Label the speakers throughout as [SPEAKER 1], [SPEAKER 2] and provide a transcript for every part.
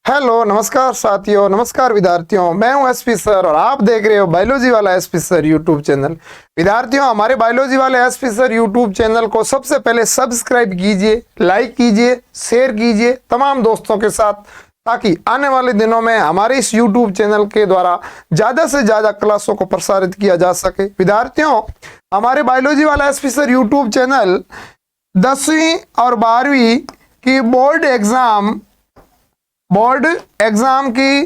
[SPEAKER 1] Hello, नमस्कार साथियों, नमस्कार विद्यार्थियों। मैं हूं एसपी सर और आप देख रहे हो बायोलॉजी वाला एसपी सर यूट्यूब चैनल। विद्यार्थियों, हमारे बायोलॉजी वाले एसपी सर यूट्यूब चैनल को सबसे पहले सब्सक्राइब कीजिए, लाइक कीजिए, शेयर कीजिए तमाम दोस्तों के साथ, ताकि आने वाले दिनों में हमारे इस यूट्यूब चैनल के द्वारा ज़्यादा से ज़्यादा क्लासों को प्रसारित किया जा सके। विद्यार्थियों, हमारे बायोलॉजी वाला एसपी सर यूट्यूब चैनल 10वीं और 12वीं की बोर्ड एग्जाम की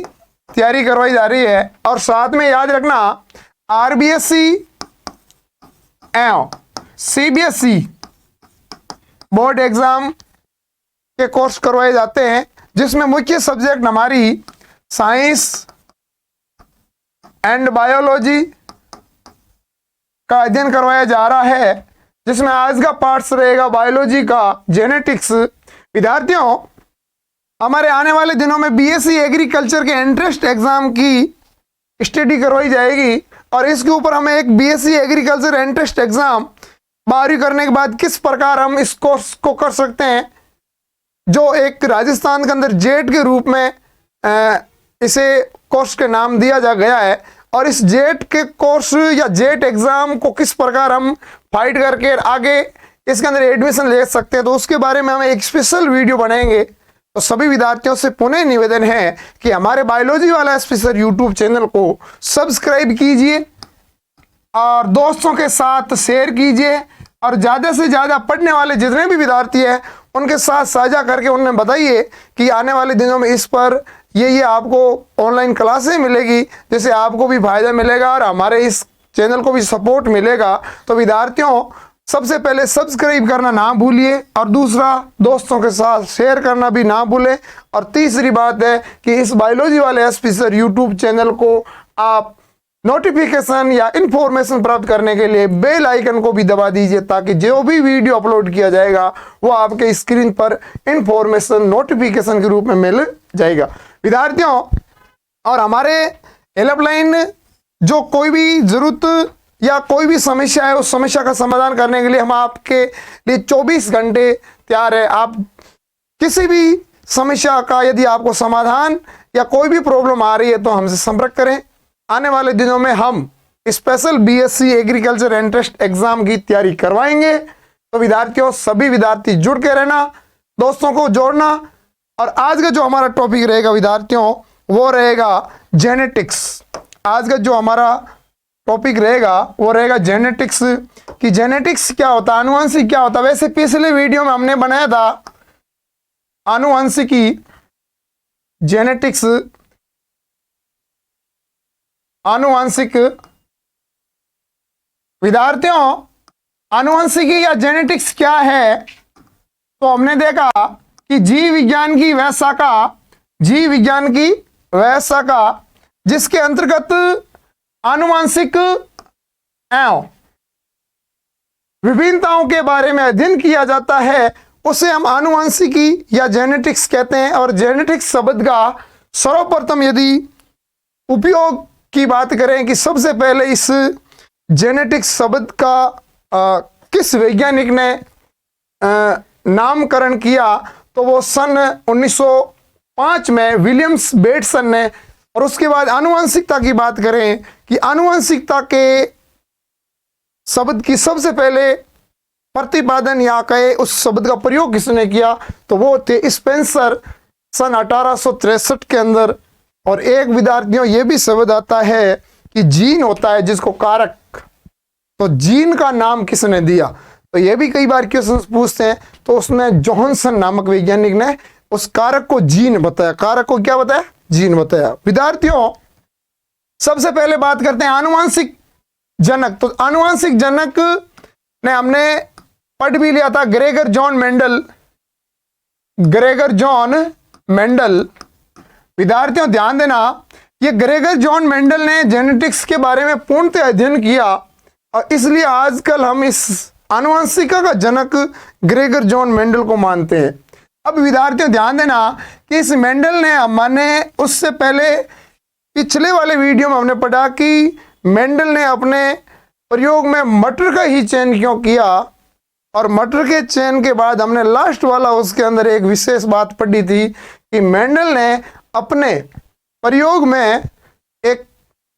[SPEAKER 1] तैयारी करवाई जा रही है। और साथ में याद रखना, आरबीएसई एवं सीबीएसई बोर्ड एग्जाम के कोर्स करवाए जाते हैं, जिसमें मुख्य सब्जेक्ट हमारी साइंस एंड बायोलॉजी का अध्ययन करवाया जा रहा है, जिसमें आज का पार्ट रहेगा बायोलॉजी का जेनेटिक्स। विद्यार्थियों, हमारे आने वाले दिनों में बीएससी एग्रीकल्चर के एंट्रेंस एग्जाम की स्टडी करवाई जाएगी और इसके ऊपर हमें एक बीएससी एग्रीकल्चर एंट्रेंस एग्जाम 12वीं करने के बाद किस प्रकार हम इस कोर्स को कर सकते हैं, जो एक राजस्थान के अंदर जेट के रूप में इसे कोर्स के नाम दिया जा गया है। और इस जेट के कोर्स या जेट एग्जाम को किस प्रकार हम फाइट करके आगे इसके अंदर एडमिशन ले सकते हैं, तो उसके बारे में हम एक स्पेशल वीडियो बनाएंगे। तो सभी विद्यार्थियों से पुनः निवेदन है कि हमारे बायोलॉजी वाला एसपी सर यूट्यूब चैनल को सब्सक्राइब कीजिए और दोस्तों के साथ शेयर कीजिए और ज़्यादा से ज़्यादा पढ़ने वाले जितने भी विद्यार्थी हैं उनके साथ साझा करके उन्हें बताइए कि आने वाले दिनों में इस पर ये आपको ऑनलाइन क्लासें मिलेगी, जिससे आपको भी फायदा मिलेगा और हमारे इस चैनल को भी सपोर्ट मिलेगा। तो विद्यार्थियों, सबसे पहले सब्सक्राइब करना ना भूलिए और दूसरा दोस्तों के साथ शेयर करना भी ना भूलें। और तीसरी बात है कि इस बायोलॉजी वाले एसपी सर यूट्यूब चैनल को आप नोटिफिकेशन या इंफॉर्मेशन प्राप्त करने के लिए बेल आइकन को भी दबा दीजिए, ताकि जो भी वीडियो अपलोड किया जाएगा वो आपके स्क्रीन पर इंफॉर्मेशन नोटिफिकेशन के रूप में मिल जाएगा। विद्यार्थियों, और हमारे हेल्पलाइन जो कोई भी जरूरत या कोई भी समस्या है, उस समस्या का समाधान करने के लिए हम आपके लिए 24 घंटे तैयार है। आप किसी भी समस्या का यदि आपको समाधान या कोई भी प्रॉब्लम आ रही है तो हमसे संपर्क करें। आने वाले दिनों में हम special BSc agriculture entrance exam की तैयारी करवाएंगे। तो विद्यार्थियों, सभी विद्यार्थी जुड़ के रहना, दोस्तों को जोड़ना। और आज का जो हमारा टॉपिक रहेगा विद्यार्थियों, वो रहेगा जेनेटिक्स। आज का जो हमारा टॉपिक रहेगा वो रहेगा जेनेटिक्स। कि जेनेटिक्स क्या होता है, आनुवंशिक क्या होता है। वैसे पिछले वीडियो में हमने बनाया था आनुवंशिकी, जेनेटिक्स, आनुवंशिक। विद्यार्थियों, आनुवंशिकी या जेनेटिक्स क्या है, तो हमने देखा कि जीव विज्ञान की वह शाखा जिसके अंतर्गत आनुवंशिक एवं विभिन्नताओं के बारे में अध्ययन किया जाता है, उसे हम आनुवंशिकी या जेनेटिक्स कहते हैं। और जेनेटिक्स शब्द का सर्वप्रथम यदि उपयोग की बात करें कि सबसे पहले इस जेनेटिक्स शब्द का किस वैज्ञानिक ने नामकरण किया, तो वो सन 1905 में विलियम्स बेटसन ने। और उसके बाद आनुवंशिकता की बात करें कि आनुवंशिकता के शब्द की सबसे पहले प्रतिपादन या कहे उस शब्द का प्रयोग किसने किया, तो वो थे स्पेंसर सन 1863 के अंदर। और एक विद्यार्थियों, ये भी शब्द आता है कि जीन होता है जिसको कारक, तो जीन का नाम किसने दिया, तो ये भी कई बार क्वेश्चन पूछते हैं। तो उसमें जॉनसन नामक वैज्ञानिक ने उस कारक को जीन बताया। कारक को क्या बताया? जीन बताया। विद्यार्थियों, सबसे पहले बात करते हैं आनुवंशिक जनक। तो आनुवंशिक जनक ने हमने पढ़ भी लिया था, ग्रेगर जॉन मेंडल। विद्यार्थियों, ध्यान देना, ये ग्रेगर जॉन मेंडल ने जेनेटिक्स के बारे में पूर्णतः अध्ययन किया और इसलिए आजकल हम इस आनुवंशिका का जनक ग्रेगर जॉन मेंडल को मानते हैं। अब विद्यार्थियों, ध्यान देना कि इस मेंडल ने हमने उससे पहले पिछले वाले वीडियो में हमने पढ़ा कि मेंडल ने अपने प्रयोग में मटर का ही चयन क्यों किया, और मटर के चयन के बाद हमने लास्ट वाला उसके अंदर एक विशेष बात पढ़ी थी कि मेंडल ने अपने प्रयोग में एक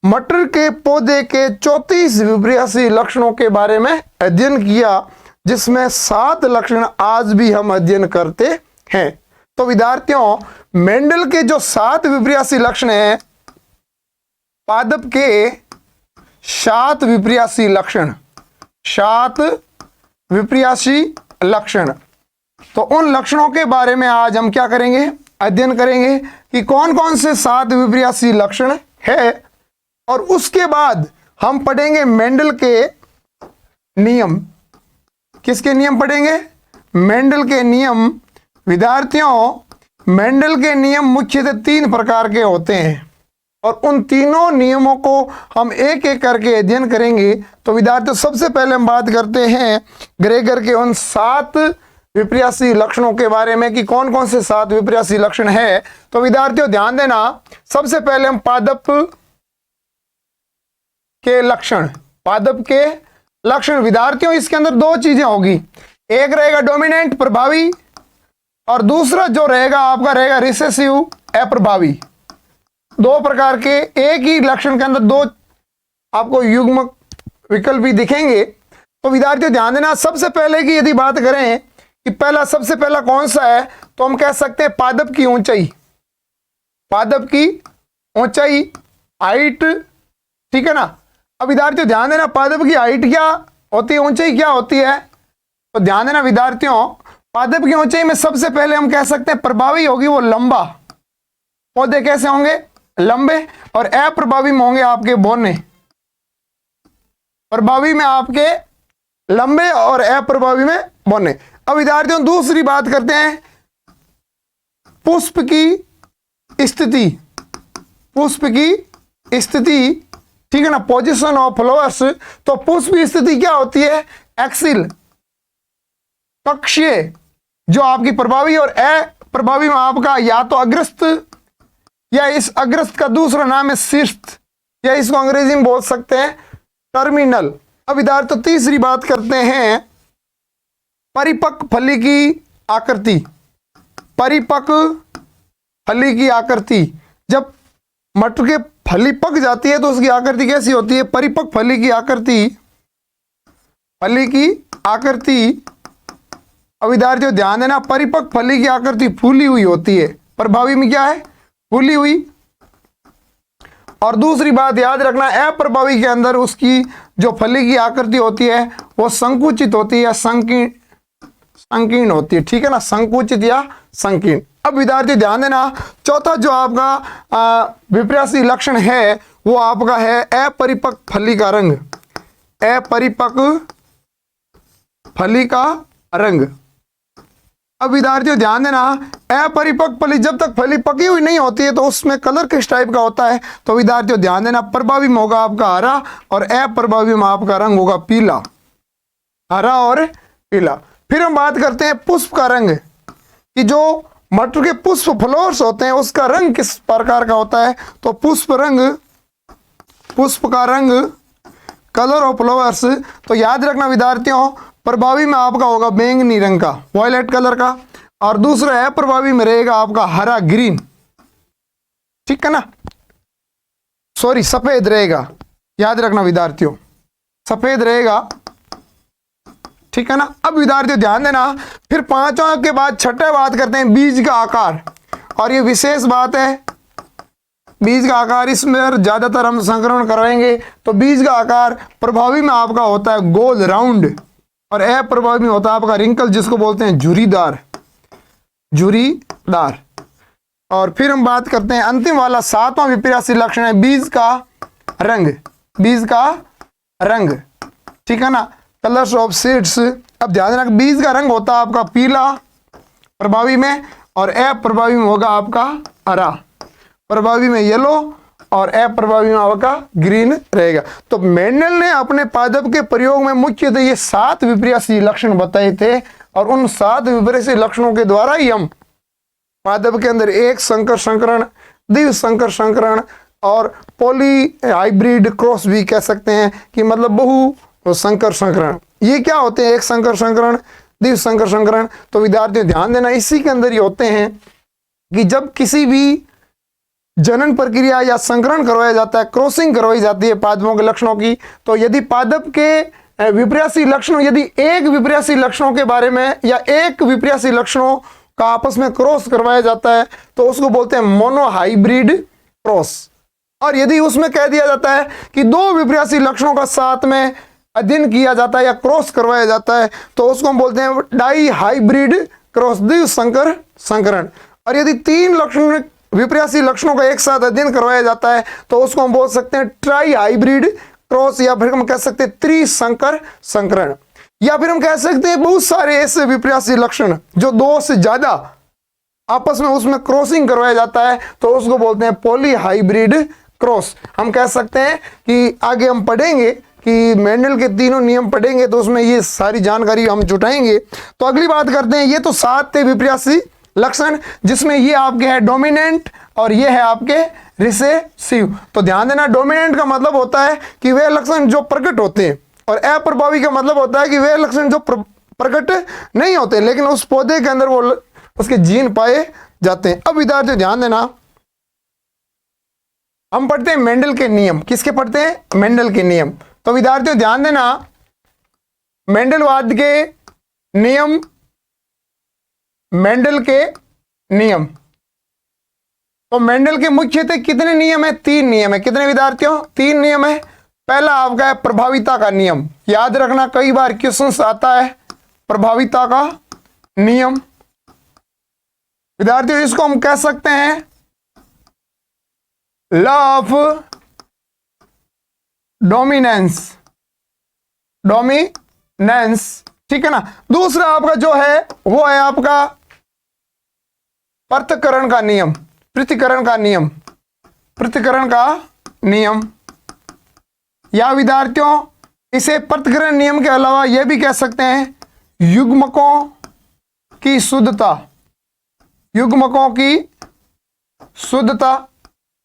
[SPEAKER 1] मटर के पौधे के 34 विपरीयासी लक्षणों के बारे में अध्ययन किया, जिसमें 7 लक्षण आज भी हम अध्ययन करते हैं। तो विद्यार्थियों, मेंडल के जो 7 विपरीयासी लक्षण हैं, पादप के 7 विपरीयासी लक्षण, 7 विपरीयासी लक्षण, तो उन लक्षणों के बारे में आज हम क्या करेंगे, अध्ययन करेंगे कि कौन कौन से 7 विपरीयासी लक्षण है। और उसके बाद हम पढ़ेंगे मेंडल के नियम। किसके नियम पढ़ेंगे? मेंडल के नियम। विद्यार्थियों, मेंडल के नियम मुख्यतः 3 प्रकार के होते हैं और उन तीनों नियमों को हम एक एक करके अध्ययन करेंगे। तो विद्यार्थियों, सबसे पहले हम बात करते हैं ग्रेगर के उन 7 विपरीयासी लक्षणों के बारे में कि कौन कौन से 7 विपरीयासी लक्षण है। तो विद्यार्थियों ध्यान देना, सबसे पहले हम पादप के लक्षण, पादप के लक्षण। विद्यार्थियों, इसके अंदर 2 चीजें होगी, एक रहेगा डोमिनेंट प्रभावी और दूसरा जो रहेगा आपका रहेगा रिसेसिव अप्रभावी। 2 प्रकार के एक ही लक्षण के अंदर 2 आपको युग्म विकल्प भी दिखेंगे। तो विद्यार्थियों ध्यान देना, सबसे पहले की यदि बात करें कि सबसे पहला कौन सा है, तो हम कह सकते हैं पादप की ऊंचाई। पादप की ऊंचाई, हाइट, ठीक है ना। अब विद्यार्थियों ध्यान देना, पादप की हाइट क्या होती है, ऊंचाई क्या होती है। तो ध्यान देना विद्यार्थियों, पादप की ऊंचाई में सबसे पहले हम कह सकते हैं प्रभावी होगी वो लंबा, पौधे कैसे होंगे, लंबे, और अप्रभावी में होंगे आपके बौने। प्रभावी में आपके लंबे और अप्रभावी में बौने। अब विद्यार्थियों दूसरी बात करते हैं पुष्प की स्थिति। पुष्प की स्थिति, ठीक है ना, पोजीशन ऑफ फ्लावर्स। तो पुष्प की स्थिति क्या होती है, एक्सिल, कक्षीय, जो आपकी प्रभावी और अप्रभावी में आपका या तो अग्रस्त या इस अग्रस्त का दूसरा नाम है शीर्ष, या इसको अंग्रेजी में बोल सकते हैं टर्मिनल। अब विद्यार्थियों तीसरी बात करते हैं परिपक्व फली की आकृति। परिपक्व फली की आकृति, जब मटर के फली पक जाती है तो उसकी आकृति कैसी होती है, परिपक्व फली की आकृति। फली की आकृति, अब विद्यार्थियों ध्यान देना, परिपक्व फली की आकृति फूली हुई होती है, प्रभावी में क्या है, फूली हुई। और दूसरी बात याद रखना, अप्रभावी के अंदर उसकी जो फली की आकृति होती है वो संकुचित होती है या संकीर्ण होती है, ठीक है ना, संकुचित या संकीर्ण। अब विद्यार्थी ध्यान देना, चौथा जो आपका विपरीयासी लक्षण है वो आपका है अपरिपक्व फली का रंग। अपरिपक्व फली का रंग। अब विद्यार्थियों ध्यान देना, अपरिपक्व फली, जब तक फली पकी हुई नहीं होती है तो उसमें कलर किस टाइप का होता है। तो विद्यार्थियों ध्यान देना, प्रभावी में होगा आपका हरा और अप्रभावी में आपका रंग होगा पीला, हरा और पीला। फिर हम बात करते हैं पुष्प का रंग, कि जो मटर के पुष्प फ्लावर्स होते हैं उसका रंग किस प्रकार का होता है। तो पुष्प का रंग, कलर ऑफ फ्लावर्स। तो याद रखना विद्यार्थियों, प्रभावी में आपका होगा बैंगनी रंग का, वॉयलेट कलर का, और दूसरा अप्रभावी में रहेगा आपका हरा, ग्रीन, ठीक है ना, सॉरी सफेद रहेगा, याद रखना विद्यार्थियों, सफेद रहेगा, ठीक है ना। अब विद्यार्थियों ध्यान देना, फिर 5वां के बाद छठे बात करते हैं बीज का आकार, और ये विशेष बात है बीज का आकार, इसमें ज्यादातर हम संकरण करवाएंगे। तो बीज का आकार प्रभावी में आपका होता है गोल, राउंड, और अप्रभावी में होता है आपका रिंकल, जिसको बोलते हैं झुर्रीदार, झुर्रीदार। और फिर हम बात करते हैं अंतिम वाला 7वां विपरीयासी लक्षण है बीज का रंग। बीज का रंग, ठीक है ना, कलर्स ऑफ सीड्स। अब ध्यान रखना, बीज का रंग होता है आपका पीला प्रभावी में, और अप्रभावी में होगा आपका हरा, प्रभावी में येलो और अप्रभावी में आपका ग्रीन रहेगा। तो मेंडल ने अपने पादप के प्रयोग में मुख्यतः ये 7 विपरीयासी लक्षण बताए थे, और उन 7 विपरीयासी लक्षणों के द्वारा ही हम पादप के अंदर एक संकर संकरण, द्वि संकर संकरण और पॉली हाइब्रिड क्रॉस भी कह सकते हैं, कि मतलब बहु संकर संकरण। ये क्या होते हैं, एक संकर संकरण, द्वि संकर संकरण। तो विद्यार्थियों ध्यान देना, इसी के अंदर ही होते हैं कि जब किसी भी जनन प्रक्रिया या संकरण करवाया जाता है, क्रॉसिंग करवाई जाती है पादपों के लक्षणों की। तो यदि पादप के विपर्यासी लक्षणों, यदि एक विपर्यासी लक्षणों के बारे में या एक विपर्यासी लक्षणों का आपस में क्रॉस करवाया जाता है तो उसको बोलते हैं मोनोहाइब्रिड क्रॉस। और यदि उसमें कह दिया जाता है कि दो विपर्यासी लक्षणों का साथ में अध्ययन किया जाता है या क्रॉस करवाया जाता है तो उसको हम बोलते हैं डाई हाइब्रिड क्रॉस, द्विसंकर संकरण। और यदि तीन लक्षण विपर्यासी लक्षणों का एक साथ अध्ययन करवाया जाता है तो उसको हम बोल सकते हैं ट्राई हाइब्रिड क्रॉस, या फिर हम कह सकते हैं त्रिसंकर संकरण। या फिर हम कह सकते हैं बहुत सारे ऐसे विपर्यासी लक्षण जो दो से ज्यादा आपस में उसमें क्रॉसिंग करवाया जाता है तो उसको बोलते हैं पॉलीहाइब्रिड क्रॉस। हम कह सकते हैं कि आगे हम पढ़ेंगे कि मेंडल के तीनों नियम पढ़ेंगे तो उसमें ये सारी जानकारी हम जुटाएंगे। तो अगली बात करते हैं, ये तो 7 थे विपर्यासी लक्षण, जिसमें ये आपके है डोमिनेंट और ये है आपके रिसेसिव। तो ध्यान देना, डोमिनेंट का मतलब होता है कि वे लक्षण जो प्रकट होते हैं, और अप्रभावी का मतलब होता है कि वे लक्षण जो प्रकट नहीं होते लेकिन उस पौधे के अंदर वो उसके जीन पाए जाते हैं। अब विद्यार्थी ध्यान देना, हम पढ़ते हैं मेंडल के नियम। किसके पढ़ते हैं? मेंडल के नियम। तो विद्यार्थियों ध्यान देना, मेंडलवाद के नियम, मेंडल के नियम। तो मेंडल के मुख्यतः कितने नियम है? 3 नियम है। कितने विद्यार्थियों? 3 नियम है। पहला आपका है प्रभाविता का नियम। याद रखना, कई बार क्वेश्चन आता है प्रभाविता का नियम। विद्यार्थियों इसको हम कह सकते हैं लॉ ऑफ डोमिनेंस, डोमिनेंस, ठीक है ना। दूसरा आपका जो है वो है आपका पृथक्करण का नियम, पृथक्करण का नियम, पृथक्करण का नियम। या विद्यार्थियों इसे पृथक्करण नियम के अलावा यह भी कह सकते हैं युग्मकों की शुद्धता, युग्मकों की शुद्धता,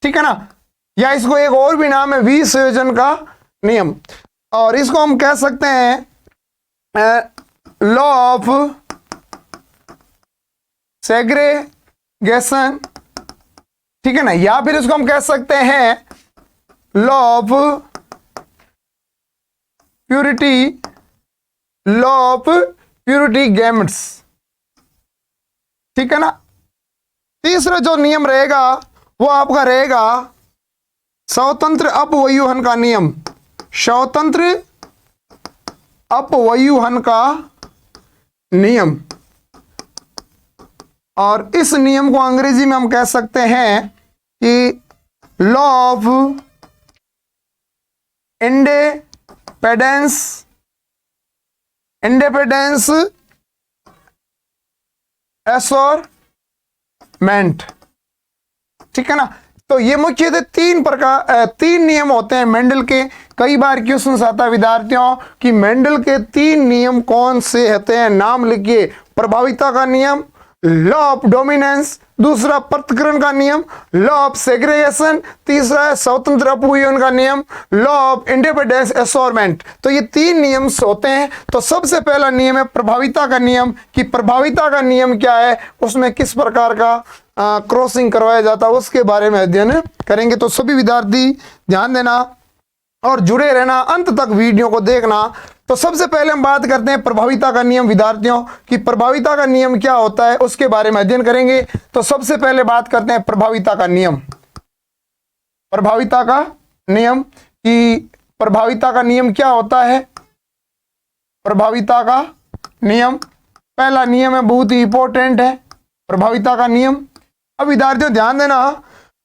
[SPEAKER 1] ठीक है ना। या इसको एक और भी नाम है विसंयोजन का नियम, और इसको हम कह सकते हैं लॉ ऑफ सेग्रेगेशन, ठीक है ना। या फिर इसको हम कह सकते हैं law of purity, law of purity gametes, ठीक है ना। तीसरा जो नियम रहेगा वो आपका रहेगा स्वतंत्र अपव्यूहन का नियम, स्वतंत्र अपव्यूहन का नियम। और इस नियम को अंग्रेजी में हम कह सकते हैं कि लॉ ऑफ इंडिपेंडेंस, इंडिपेंडेंस एसोरमेंट, ठीक है ना। तो ये मुख्यतः 3 नियम होते हैं मेंडल के। कई बार क्वेश्चन आता है विद्यार्थियों कि मेंडल के 3 नियम कौन से होते हैं, नाम लिखिए। प्रभाविता का नियम, लॉ ऑफ डोमिनेंस, दूसरा पृथक्करण का नियम, लॉ ऑफ सेग्रेगेशन, तीसरा है स्वतंत्र अपव्यूहन का नियम, लॉ ऑफ इंडिपेंडेंस एसोरमेंट। तो ये 3 नियम होते हैं। तो सबसे पहला नियम है प्रभाविता का नियम, कि प्रभाविता का नियम क्या है, उसमें किस प्रकार का क्रॉसिंग करवाया जाता है उसके बारे में अध्ययन करेंगे। तो सभी विद्यार्थी ध्यान देना और जुड़े रहना, अंत तक वीडियो को देखना। तो सबसे पहले हम बात करते हैं प्रभाविता का नियम विद्यार्थियों, कि प्रभाविता का नियम क्या होता है उसके बारे में अध्ययन करेंगे। तो सबसे पहले बात करते हैं प्रभाविता का नियम, प्रभाविता का नियम, कि प्रभाविता का नियम क्या होता है। प्रभाविता का नियम, पहला नियम है, बहुत ही इंपॉर्टेंट है प्रभाविता का नियम। अब विद्यार्थियों ध्यान देना,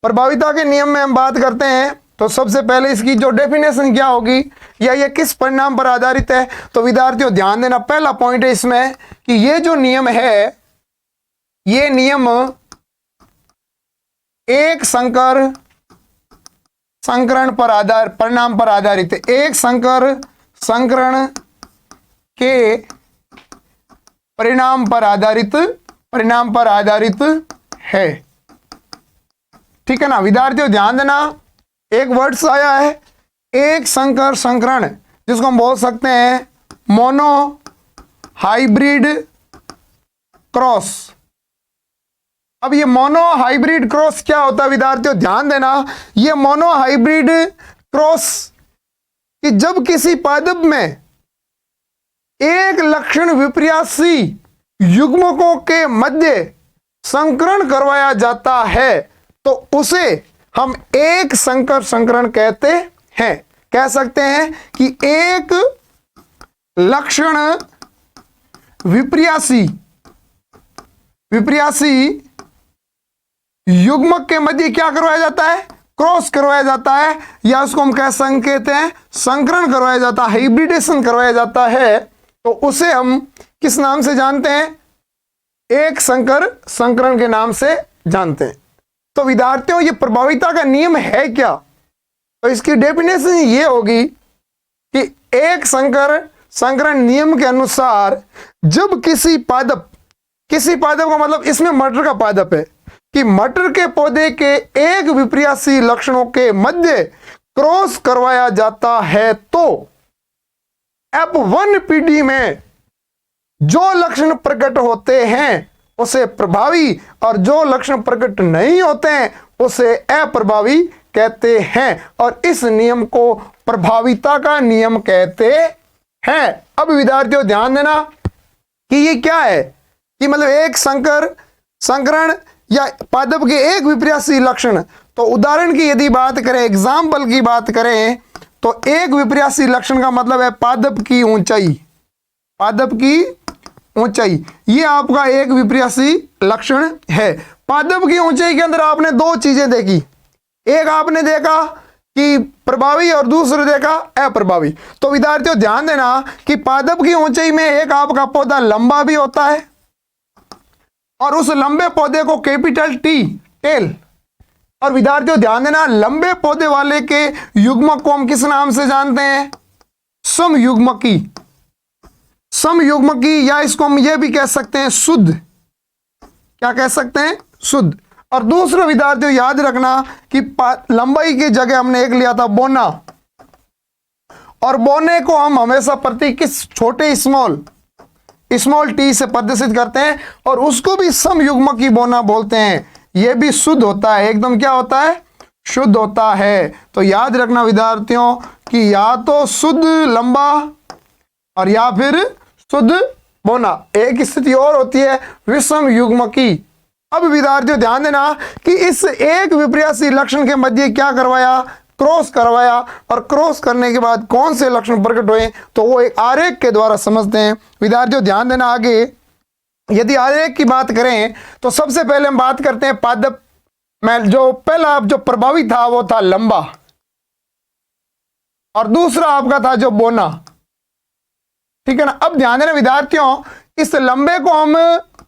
[SPEAKER 1] प्रभाविता के नियम में हम बात करते हैं तो सबसे पहले इसकी जो डेफिनेशन क्या होगी या ये किस परिणाम पर आधारित है। तो विद्यार्थियों ध्यान देना, पहला पॉइंट है इसमें कि ये जो नियम है, ये नियम एक संकर संकरण पर परिणाम पर आधारित है। एक संकर संकरण के परिणाम पर आधारित है, ठीक है ना। विद्यार्थियों ध्यान देना, एक वर्ड्स आया है एक संकर संकरण, जिसको हम बोल सकते हैं मोनो हाइब्रिड क्रॉस, अब ये मोनो हाइब्रिड क्रॉस क्या होता है विद्यार्थियों, ध्यान देना। ये मोनो हाइब्रिड क्रॉस कि जब किसी पादप में एक लक्षण विपर्यासी युग्मकों के मध्य संकरण करवाया जाता है तो उसे हम एक संकर संकरण कहते हैं। कह सकते हैं कि एक लक्षण विपर्यासी युग्मक के मध्य क्या करवाया जाता है, क्रॉस करवाया जाता है, या उसको हम कह सकते हैं संकरण करवाया जाता है, हाइब्रिडेशन करवाया जाता है, तो उसे हम किस नाम से जानते हैं, एक संकर संकरण के नाम से जानते हैं। तो विद्यार्थियों ये प्रभाविता का नियम है क्या, तो इसकी डेफिनेशन ये होगी कि एक संकर संकरण नियम के अनुसार जब किसी पादप का मतलब इसमें मटर का पादप है कि मटर के पौधे के एक विपर्यासी लक्षणों के मध्य क्रॉस करवाया जाता है तो F1 पीढ़ी में जो लक्षण प्रकट होते हैं उसे प्रभावी और जो लक्षण प्रकट नहीं होते हैं उसे अप्रभावी कहते हैं और इस नियम को प्रभाविता का नियम कहते हैं। अब विद्यार्थियों ध्यान देना कि ये क्या है कि मतलब एक संकरण या पादप के एक विपर्यासी लक्षण, तो उदाहरण की यदि बात करें, एग्जाम्पल की बात करें तो एक विपर्यासी लक्षण का मतलब है पादप की ऊंचाई, ये आपका एक विपर्यासी लक्षण है। पादप की ऊंचाई के अंदर आपने दो चीजें देखी, एक आपने देखा कि प्रभावी और दूसरे देखा अप्रभावी। तो विद्यार्थियों ध्यान देना कि पादप की ऊंचाई में एक आपका पौधा लंबा भी होता है और उस लंबे पौधे को कैपिटल टी टेल, और विद्यार्थियों ध्यान देना लंबे पौधे वाले के युग्मक को हम किस नाम से जानते हैं, समयुग्मकी, या इसको हम ये भी कह सकते हैं शुद्ध, क्या कह सकते हैं, शुद्ध। और दूसरा विद्यार्थियों याद रखना कि लंबाई की जगह हमने एक लिया था बोना, और बोने को हम हमेशा प्रतीक किस छोटे स्मॉल टी से प्रदर्शित करते हैं और उसको भी समयुग्मकी बोना बोलते हैं। यह भी शुद्ध होता है, एकदम क्या होता है, शुद्ध होता है। तो याद रखना विद्यार्थियों कि या तो शुद्ध लंबा और या फिर शुद्ध बोना। एक स्थिति और होती है विषम युग्मकी। अब विद्यार्थियों ध्यान देना कि इस एक विपर्यासी लक्षण के मध्य क्या करवाया, क्रॉस करवाया, और क्रॉस करने के बाद कौन से लक्षण प्रकट हुए तो वो एक आरेख के द्वारा समझते हैं। विद्यार्थियों ध्यान देना आगे यदि आरेख की बात करें तो सबसे पहले हम बात करते हैं पादप में जो पहला जो प्रभावी था वो था लंबा और दूसरा आपका था जो बोना, ठीक है ना। अब ध्यान देना विद्यार्थियों इस लंबे को हम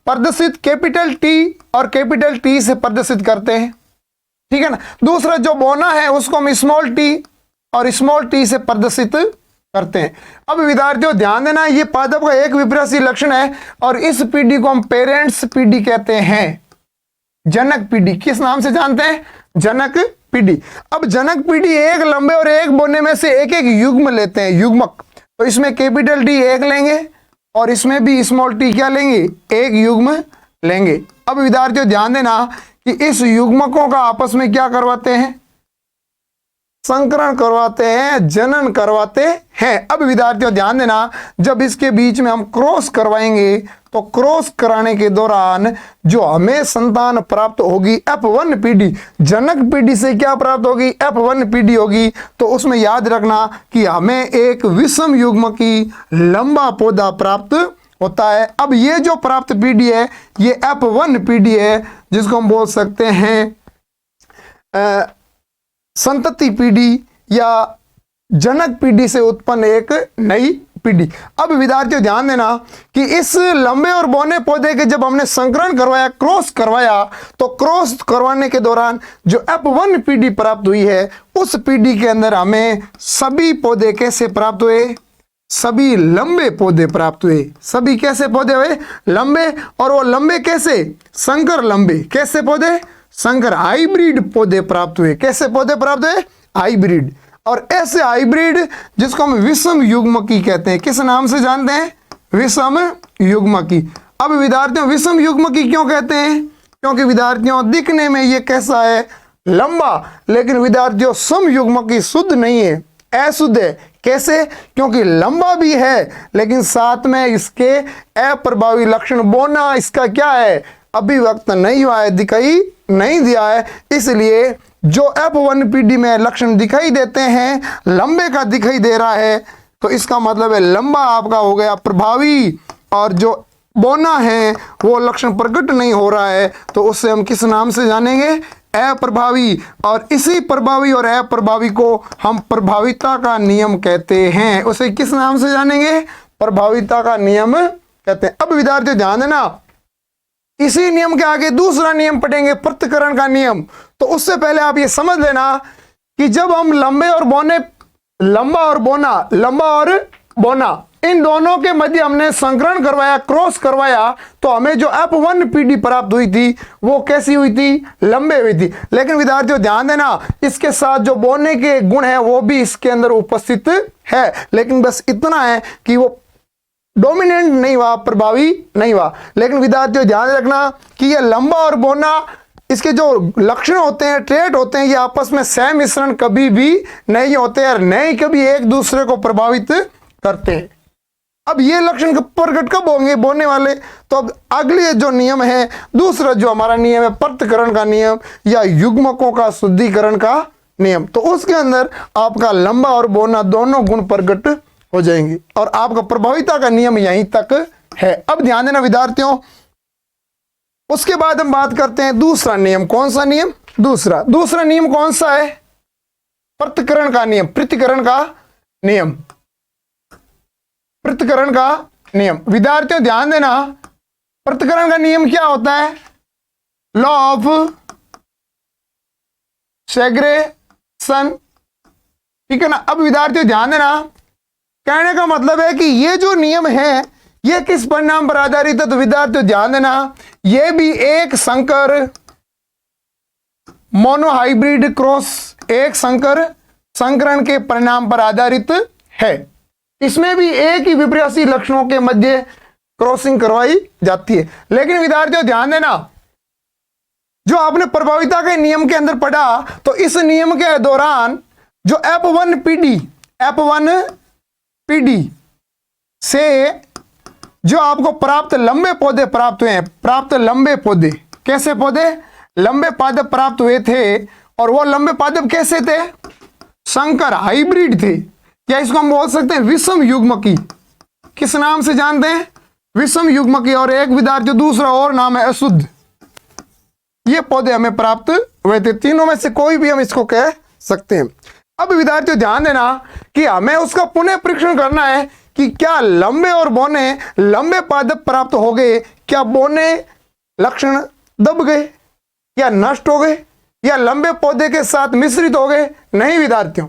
[SPEAKER 1] प्रदर्शित कैपिटल टी और कैपिटल टी से प्रदर्शित करते हैं, ठीक है ना। दूसरा जो बोना है उसको हम स्मॉल टी और स्मॉल टी से प्रदर्शित करते हैं। अब विद्यार्थियों ध्यान देना ये पादप का एक विपर्यासी लक्षण है और इस पीढ़ी को हम पेरेंट्स पीढ़ी कहते हैं, जनक पीढ़ी। किस नाम से जानते हैं, जनक पीढ़ी। अब जनक पीढ़ी एक लंबे और एक बोने में से एक एक युग्म लेते हैं, युग्मक। तो इसमें कैपिटल टी एक लेंगे और इसमें भी स्मॉल टी क्या लेंगे, एक युग्म लेंगे। अब विद्यार्थियों ध्यान देना कि इस युग्मकों का आपस में क्या करवाते हैं, संकरण करवाते हैं, जनन करवाते हैं। अब विद्यार्थियों ध्यान देना जब इसके बीच में हम क्रॉस करवाएंगे तो क्रॉस कराने के दौरान जो हमें संतान प्राप्त होगी F1 पीढ़ी, जनक पीढ़ी से क्या प्राप्त होगी, F1 पीढ़ी होगी। तो उसमें याद रखना कि हमें एक विषम युग्म की लंबा पौधा प्राप्त होता है। अब ये जो प्राप्त पीढ़ी है ये F1 पीढ़ी है जिसको हम बोल सकते हैं संतति पीढ़ी या जनक पीढ़ी से उत्पन्न एक नई पीढ़ी। अब विद्यार्थियों ध्यान देना कि इस लंबे और बौने पौधे के जब हमने संकरण करवाया, क्रॉस करवाया, तो क्रॉस करवाने के दौरान जो F1 पीढ़ी प्राप्त हुई है उस पीढ़ी के अंदर हमें सभी पौधे कैसे प्राप्त हुए, सभी लंबे पौधे प्राप्त हुए। सभी कैसे पौधे हुए, लंबे। और वो लंबे कैसे, संकर लंबे। कैसे पौधे, संकर हाइब्रिड पौधे प्राप्त हुए। कैसे पौधे प्राप्त हुए, हाइब्रिड। और ऐसे हाइब्रिड जिसको हम विषम युग्मकी कहते हैं, किस नाम से जानते हैं, विषम युग्मकी। अब विद्यार्थियों विषम युग्मकी क्यों कहते हैं, क्योंकि विद्यार्थियों दिखने में ये कैसा है, लंबा, लेकिन विद्यार्थियों समयुग्मकी शुद्ध नहीं है, अशुद्ध है। कैसे? क्योंकि लंबा भी है लेकिन साथ में इसके अप्रभावी लक्षण बोना इसका क्या है, अभिव्यक्त नहीं हुआ है, दिखाई नहीं दिया है। इसलिए जो F1PD में लक्षण दिखाई देते हैं लंबे का दिखाई दे रहा है, तो इसका मतलब है लंबा आपका हो गया प्रभावी, और जो बोना है वो लक्षण प्रकट नहीं हो रहा है, तो उससे हम किस नाम से जानेंगे, अप्रभावी। और इसी प्रभावी और अप्रभावी को हम प्रभाविता का नियम कहते हैं। उसे किस नाम से जानेंगे, प्रभाविता का नियम कहते हैं। अब विद्यार्थी ध्यान देना, इसी नियम के आगे दूसरा नियम पढ़ेंगे, पृथक्करण का नियम। तो उससे पहले आप ये समझ लेना कि जब हम लंबे और बोने, लंबा और बोना इन दोनों के मध्य हमने संकरण करवाया, क्रॉस करवाया, तो हमें जो F1PD प्राप्त हुई थी वो कैसी हुई थी, लंबे हुई थी। लेकिन विद्यार्थियों ध्यान देना, इसके साथ जो बोने के गुण है वो भी इसके अंदर उपस्थित है, लेकिन बस इतना है कि वो डोमिनेंट नहीं हुआ, प्रभावी नहीं हुआ। लेकिन विद्यार्थियों ध्यान रखना कि ये लंबा और बोना, इसके जो लक्षण होते हैं, ट्रेट होते हैं, ये आपस में सहमिश्रण कभी भी नहीं होते और नहीं कभी एक दूसरे को प्रभावित करते हैं। अब ये लक्षण प्रकट कब होंगे, बोलने वाले। तो अब अगले जो नियम है, दूसरा जो हमारा नियम है पृथक्करण का नियम या युग्मकों का शुद्धिकरण का नियम, तो उसके अंदर आपका लंबा और बोना दोनों गुण प्रकट हो जाएंगे और आपका प्रभाविता का नियम यहीं तक है। अब ध्यान देना विद्यार्थियों, उसके बाद हम बात करते हैं दूसरा नियम। कौन सा नियम, दूसरा नियम कौन सा है, पृथक्करण का नियम, पृथक्करण का नियम, पृथक्करण का नियम। विद्यार्थियों ध्यान देना, पृथक्करण का नियम क्या होता है, लॉ ऑफ सेग्रेगेशन, ठीक है ना। अब विद्यार्थियों ध्यान देना, कहने का मतलब है कि ये जो नियम है ये किस परिणाम पर आधारित है, तो विद्यार्थियों ध्यान देना, ये भी एक संकर मोनोहाइब्रिड क्रॉस, एक संकर संकरण के परिणाम पर आधारित है। इसमें भी एक ही विपरीत लक्षणों के मध्य क्रॉसिंग करवाई जाती है। लेकिन विद्यार्थियों ध्यान देना, जो आपने प्रभाविता के नियम के अंदर पढ़ा, तो इस नियम के दौरान जो F1PD से जो आपको प्राप्त लंबे पौधे प्राप्त हुए हैं, प्राप्त लंबे पौधे, कैसे पौधे, लंबे पादप प्राप्त हुए थे, और वो लंबे पादप कैसे थे, संकर हाइब्रिड थे, या इसको हम बोल सकते हैं विषम युग्मकी। किस नाम से जानते हैं, विषम युग्मकी। और एक विद्यार्थी दूसरा और नाम है अशुद्ध। ये पौधे हमें प्राप्त हुए थे, तीनों में से कोई भी हम इसको कह सकते हैं। अब विद्यार्थियों ध्यान देना कि हमें उसका पुनः परीक्षण करना है कि क्या लंबे और बोने, लंबे पादप प्राप्त हो गए, क्या बोने लक्षण दब गए या नष्ट हो गए या लंबे पौधे के साथ मिश्रित हो गए, नहीं विद्यार्थियों,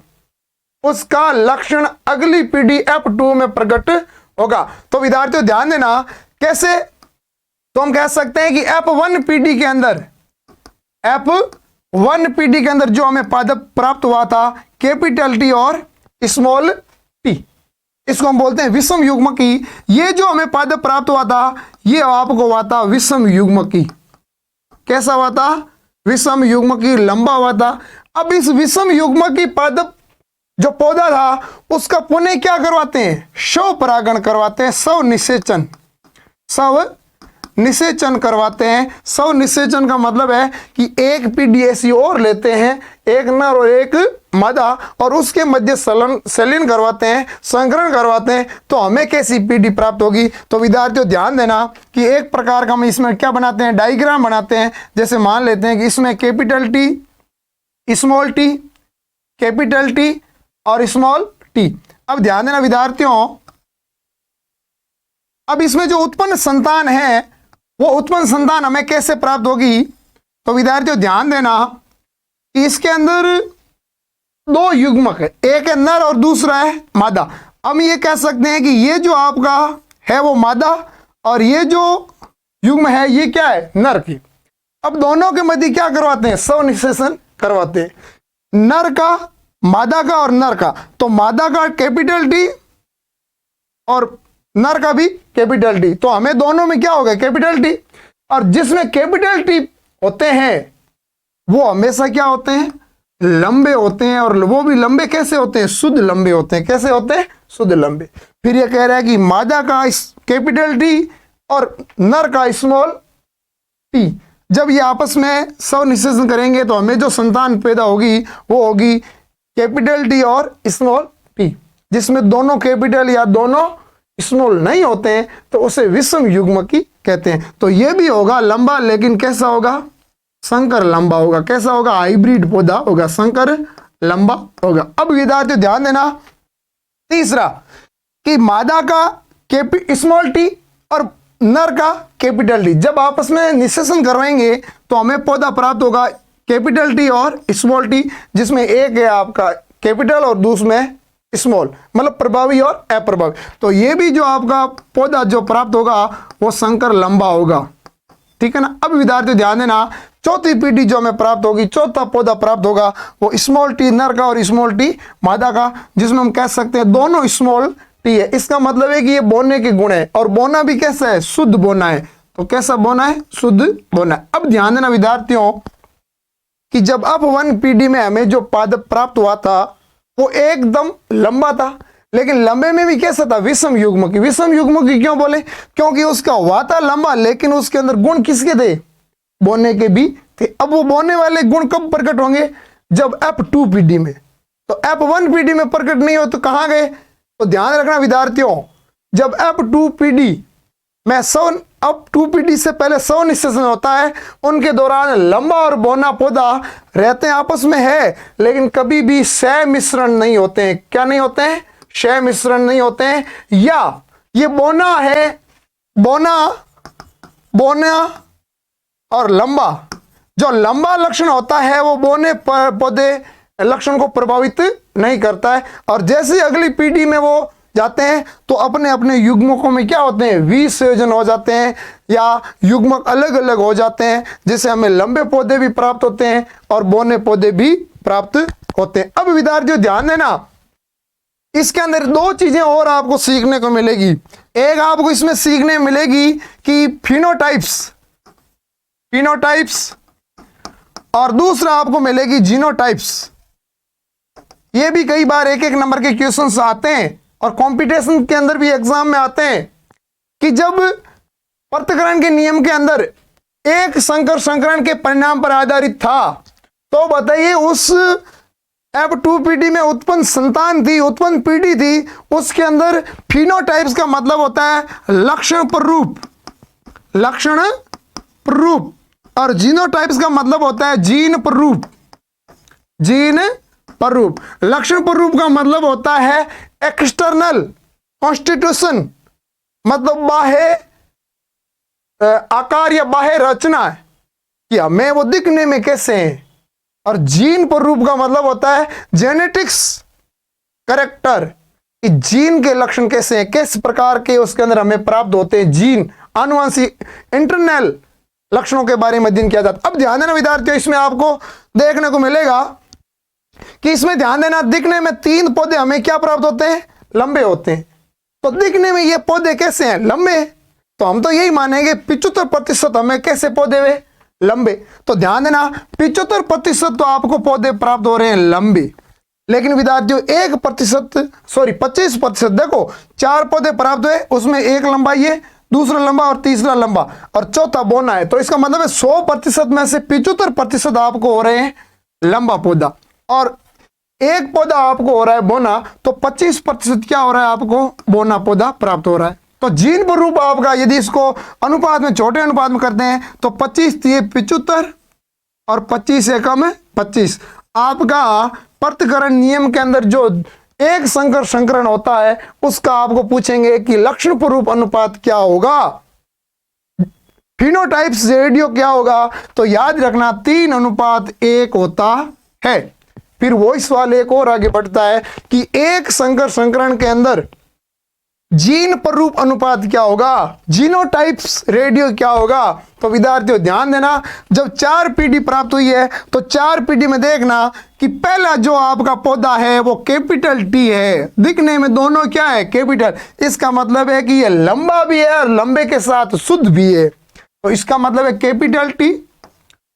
[SPEAKER 1] उसका लक्षण अगली पीढ़ी F2 में प्रकट होगा। तो विद्यार्थियों ध्यान देना, कैसे, तो हम कह सकते हैं कि F1PD के अंदर, F1PD के अंदर जो हमें पादप प्राप्त हुआ था, कैपिटल T और स्मॉल t, इसको हम बोलते हैं विषम युग्मकी। ये जो हमें पादप प्राप्त हुआ था, ये आपको हुआ था विषम युग्मकी। कैसा हुआ था, विषम युग्मकी, लंबा हुआ था। अब इस विषम युग्मकी पादप जो पौधा था उसका पुनः क्या करवाते हैं, शव परागण करवाते हैं, शव निषेचन करवाते हैं। शव निषेचन का मतलब है कि एक पीढ़ी ऐसी और लेते हैं, एक नर और एक मादा, और उसके मध्य सेलिन करवाते हैं, संकरण करवाते हैं, तो हमें कैसी पीढ़ी प्राप्त होगी। तो विद्यार्थियों ध्यान देना कि एक प्रकार का हम इसमें क्या बनाते हैं, डायग्राम बनाते हैं। जैसे मान लेते हैं कि इसमें capital T, small t, capital T और स्मॉल t। अब ध्यान देना विद्यार्थियों, अब इसमें जो उत्पन्न संतान है वो उत्पन्न संतान हमें कैसे प्राप्त होगी। तो विद्यार्थियों ध्यान देना, इसके अंदर दो युग्मक है, एक है नर और दूसरा है मादा। हम ये कह सकते हैं कि ये जो आपका है वो मादा और ये जो युग्म है ये क्या है, नर की। अब दोनों के मध्य क्या करवाते हैं, शव निषेचन करवाते हैं, नर का, मादा का और नर का। तो मादा का कैपिटल T और नर का भी कैपिटल T, तो हमें दोनों में क्या होगा, कैपिटल T। और जिसमें कैपिटल T होते हैं वो हमेशा क्या होते हैं, लंबे होते हैं। और वो भी लंबे कैसे होते हैं, शुद्ध लंबे होते हैं। कैसे होते हैं, शुद्ध लंबे। फिर ये कह रहा है कि मादा का कैपिटल टी और नर का स्मॉल टी, जब ये आपस में स्वनिषेचन करेंगे तो हमें जो संतान पैदा होगी वो होगी कैपिटल टी और स्मॉल टी। जिसमें दोनों कैपिटल या दोनों स्मॉल नहीं होते हैं तो उसे विषम युग्मकी कहते हैं। तो ये भी होगा लंबा, लेकिन कैसा होगा, संकर लंबा होगा। कैसा होगा, हाइब्रिड पौधा होगा, संकर लंबा होगा। अब विद्यार्थी ध्यान देना, तीसरा कि मादा का स्मॉल टी और नर का कैपिटल टी, जब आपस में निषेचन करवाएंगे तो हमें पौधा प्राप्त होगा कैपिटल टी और स्मॉल टी, जिसमें एक है आपका कैपिटल और दूसरे में स्मॉल, मतलब प्रभावी और अप्रभावी। तो ये भी जो आपका पौधा जो प्राप्त होगा वो संकर लंबा होगा। ठीक है ना। अब विद्यार्थी ध्यान देना, चौथी पीढ़ी जो हमें प्राप्त होगी, चौथा पौधा प्राप्त होगा वो स्मॉल टी नर का और स्मॉल टी मादा का, जिसमें हम कह सकते हैं दोनों स्मॉल टी है। इसका मतलब है कि ये बोने के गुण है और बोना भी कैसा है, शुद्ध बोना है। तो कैसा बोना है, शुद्ध बोना है। अब ध्यान देना विद्यार्थियों कि जब अब 1 पीढ़ी में हमें जो पादप प्राप्त हुआ था वो एकदम लंबा था, लेकिन लंबे में भी कैसा था, विषम युग्मकी। विषम युग्मकी क्यों बोले, क्योंकि उसका हुआ था लंबा, लेकिन उसके अंदर गुण किसके थे, बोने के भी थे। अब वो बोने वाले गुण कब प्रकट होंगे, जब F2 पीढ़ी में। तो F1 पीढ़ी में प्रकट नहीं हो तो कहां गए। तो ध्यान रखना विद्यार्थियों, जब F2 पीढ़ी में F2 पीढ़ी से पहले स्वनिषेचन होता है, उनके दौरान लंबा और बोना पौधा रहते हैं आपस में है, लेकिन कभी भी सह मिश्रण नहीं होते हैं। क्या नहीं होते हैं, क्षय मिश्रण नहीं होते हैं। या ये बोना है, बोना और लंबा, जो लंबा लक्षण होता है वो बोने पौधे लक्षण को प्रभावित नहीं करता है। और जैसे अगली पीढ़ी में वो जाते हैं तो अपने अपने युग्मकों में क्या होते हैं, विसंयोजन हो जाते हैं या युग्मक अलग अलग हो जाते हैं, जिससे हमें लंबे पौधे भी प्राप्त होते हैं और बोने पौधे भी प्राप्त होते हैं। अब विद्यार्थियों ध्यान देना, इसके अंदर 2 चीजें और आपको सीखने को मिलेगी। एक आपको इसमें सीखने मिलेगी कि फिनोटाइप्स और दूसरा आपको मिलेगी जीनोटाइप्स। ये भी कई बार 1-1 नंबर के क्वेश्चंस आते हैं और कंपटीशन के अंदर भी एग्जाम में आते हैं कि जब पृथक्करण के नियम के अंदर एक संकर संकरण के परिणाम पर आधारित था, तो बताइए उस F2 पीढ़ी में उत्पन्न संतान थी, उत्पन्न पीढ़ी थी, उसके अंदर फिनोटाइप्स का मतलब होता है लक्षण प्ररूप, और जीनोटाइप्स का मतलब होता है जीन प्ररूप। लक्षण प्ररूप का मतलब होता है एक्सटर्नल कॉन्स्टिट्यूशन, मतलब बाह्य आकार या बाह्य रचना है कि हमें वो दिखने में कैसे हैं। और जीन प्ररूप का मतलब होता है जेनेटिक्स कैरेक्टर, कि जीन के लक्षण कैसे हैं, किस प्रकार के उसके अंदर हमें प्राप्त होते हैं। जीन आनुवंशिक इंटरनल लक्षणों के बारे में अध्ययन किया जाता है। अब ध्यान देना विद्यार्थियों, इसमें आपको देखने को मिलेगा कि इसमें ध्यान देना, दिखने में 3 पौधे हमें क्या प्राप्त होते हैं, लंबे होते हैं। तो दिखने में ये पौधे कैसे हैं, लंबे, तो हम तो यही मानेंगे 75% हमें कैसे पौधे हुए, लंबे। तो ध्यान देना 75% तो आपको पौधे प्राप्त हो रहे हैं लंबे, लेकिन विद्यार्थियों 25%, देखो 4 पौधे प्राप्त हुए, उसमें एक लंबा ये, दूसरा लंबा और तीसरा लंबा और चौथा बोना है। तो इसका मतलब है 100% में से 75% आपको हो रहे हैं लंबा पौधा और एक पौधा आपको हो रहा है बोना, तो 25% क्या हो रहा है, आपको बोना पौधा प्राप्त हो रहा है। तो जीन प्ररूप आपका यदि इसको अनुपात में, छोटे अनुपात में करते हैं तो 25 दिए 75 और 25 से कम है 25। आपका पृथक्करण नियम के अंदर जो एक संकर संकरण होता है उसका आपको पूछेंगे कि लक्षण प्ररूप अनुपात क्या होगा, फिनोटाइप्स रेडियो क्या होगा, तो याद रखना 3:1 होता है। फिर वो इस वाले एक और आगे बढ़ता है कि एक संकर संकरण के अंदर जीन प्ररूप अनुपात क्या होगा, जीनोटाइप्स रेडियो क्या होगा। तो विद्यार्थियों ध्यान देना, जब 4 पीढ़ी प्राप्त हुई है तो 4 पीढ़ी में देखना कि पहला जो आपका पौधा है वो कैपिटल टी है, दिखने में दोनों क्या है, कैपिटल। इसका मतलब है कि ये लंबा भी है और लंबे के साथ शुद्ध भी है, तो इसका मतलब है कैपिटल टी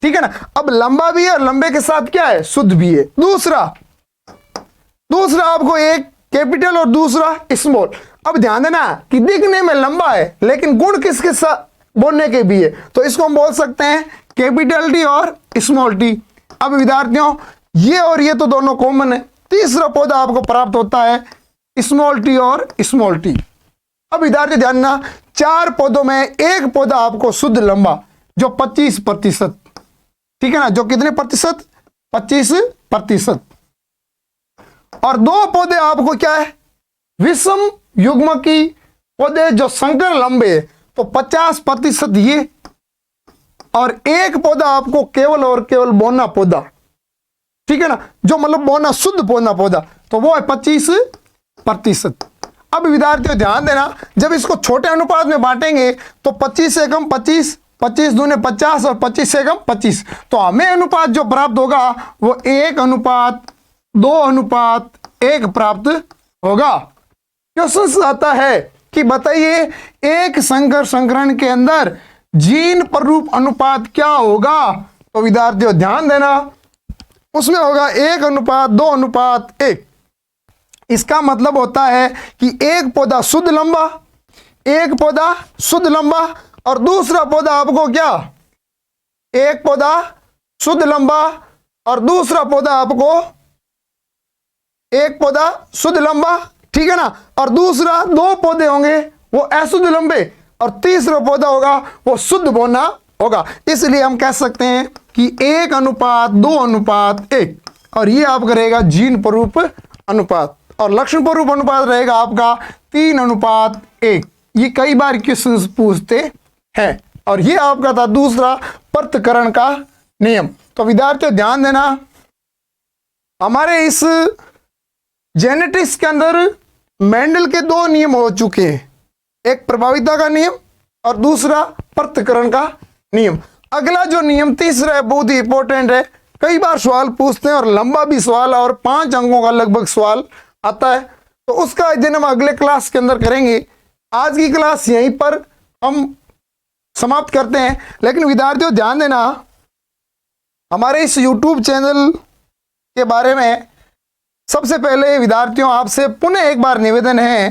[SPEAKER 1] ठीक है ना। अब लंबा भी है और लंबे के साथ क्या है, शुद्ध भी है। दूसरा आपको एक कैपिटल और दूसरा स्मॉल। अब ध्यान देना कि दिखने में लंबा है लेकिन गुण किसके साथ बोलने के भी है, तो इसको हम बोल सकते हैं कैपिटल टी और स्मॉल टी। अब विद्यार्थियों ये और ये तो दोनों कॉमन है। तीसरा पौधा आपको प्राप्त होता है स्मॉल टी और स्मॉल टी। अब विद्यार्थी ध्यान देना, 4 पौधों में एक पौधा आपको शुद्ध लंबा जो 25%, ठीक है ना, जो कितने प्रतिशत, 25%। और 2 पौधे आपको क्या है, विषम युग्म की पौधे जो संकर लंबे है, तो 50% ये। और एक पौधा आपको केवल और केवल बोना पौधा, ठीक है ना, जो मतलब बोना शुद्ध बोना पौधा, तो वो है 25%। अब विद्यार्थियों ध्यान देना, जब इसको छोटे अनुपात में बांटेंगे तो 25 से कम 25, 25 दूने 50 और 25 से कम 25, तो हमें अनुपात जो प्राप्त होगा वो 1:2:1 प्राप्त होगा। क्वेश्चन आता है कि बताइए एक संकर संकरण के अंदर जीन प्ररूप अनुपात क्या होगा। तो विद्यार्थियों ध्यान देना, उसमें होगा 1:2:1। इसका मतलब होता है कि एक पौधा शुद्ध लंबा, एक पौधा शुद्ध लंबा और दूसरा पौधा आपको क्या, एक पौधा शुद्ध लंबा और दूसरा पौधा आपको एक पौधा शुद्ध लंबा, ठीक है ना, और दूसरा 2 पौधे होंगे वो अशुद्ध लंबे और तीसरा पौधा होगा वो शुद्ध बोना होगा। इसलिए हम कह सकते हैं कि 1:2:1 और ये आपका रहेगा जीन प्ररूप अनुपात और लक्षण प्ररूप अनुपात रहेगा आपका 3:1। ये कई बार क्वेश्चन पूछते हैं और ये आपका था दूसरा पृथक्करण का नियम। तो विद्यार्थियों ध्यान देना, हमारे इस जेनेटिक्स के अंदर मेंडल के 2 नियम हो चुके हैं, एक प्रभाविता का नियम और दूसरा पृथक्करण का नियम। अगला जो नियम तीसरा है बहुत ही इंपॉर्टेंट है, कई बार सवाल पूछते हैं और लंबा भी सवाल और 5 अंकों का लगभग सवाल आता है, तो उसका अध्ययन हम अगले क्लास के अंदर करेंगे। आज की क्लास यहीं पर हम समाप्त करते हैं। लेकिन विद्यार्थियों ध्यान देना, हमारे इस YouTube चैनल के बारे में सबसे पहले विद्यार्थियों आपसे पुनः एक बार निवेदन है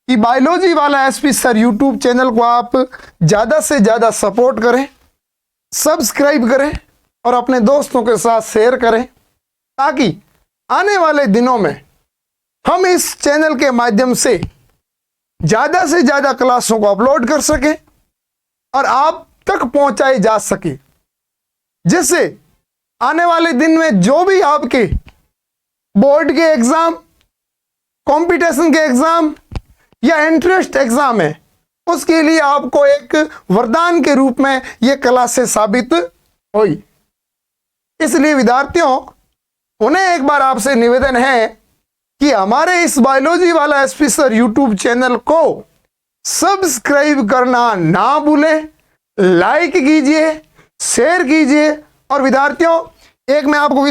[SPEAKER 1] कि बायोलॉजी वाला एसपी सर YouTube चैनल को आप ज़्यादा से ज़्यादा सपोर्ट करें, सब्सक्राइब करें और अपने दोस्तों के साथ शेयर करें, ताकि आने वाले दिनों में हम इस चैनल के माध्यम से ज़्यादा से ज़्यादा क्लासों को अपलोड कर सकें और आप तक पहुंचाई जा सके, जिससे आने वाले दिन में जो भी आपके बोर्ड के एग्जाम, कंपटीशन के एग्जाम या इंटरेस्ट एग्जाम है, उसके लिए आपको एक वरदान के रूप में यह क्लासेस साबित हुई। इसलिए विद्यार्थियों उन्हें एक बार आपसे निवेदन है कि हमारे इस बायोलॉजी वाला एसपी सर यूट्यूब चैनल को सब्सक्राइब करना ना भूलें, लाइक कीजिए, शेयर कीजिए। और विद्यार्थियों एक मैं आपको